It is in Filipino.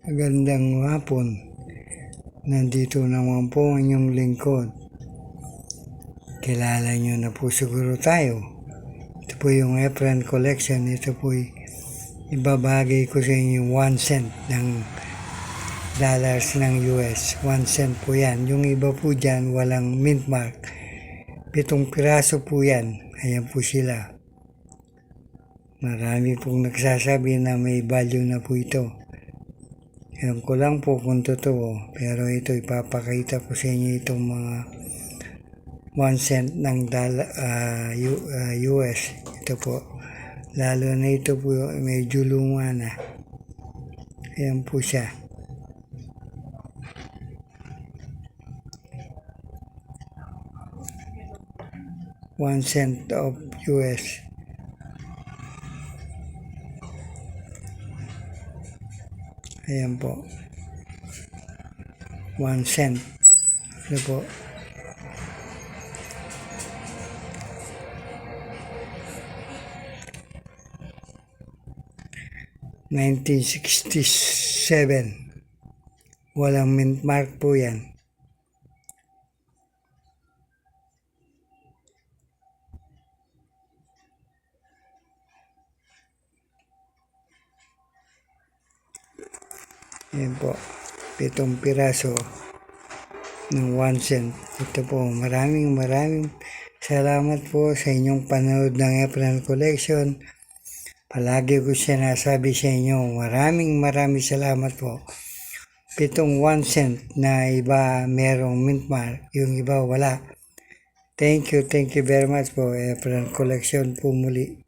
Magandang hapon. Nandito naman po ang inyong lingkod. Kilala nyo na po siguro tayo. Ito po yung Efren Collection. Ito po ibabagay ko sa inyo 1 cent ng dollars ng US. 1 cent po yan. Yung iba po dyan walang mint mark. 7 piraso po yan. Ayan po sila. Marami pong nagsasabi na may value na po ito. Alam ko lang po kung totoo, pero ito ipapakita ko sa inyo itong mga 1 cent ng US. Ito po, lalo na ito po medyo luma na. Ayan po siya. $1 of US. Ayan po. 1 cent. Ito po. $1967. Walang mint mark po yan. Ayan po, 7 piraso ng 1 cent. Ito po, maraming salamat po sa inyong panood ng Efren Collection. Palagi ko sinasabi sa inyo, maraming salamat po. 7 1 cent na iba merong mint mark, yung iba wala. Thank you very much po, Efren Collection po muli.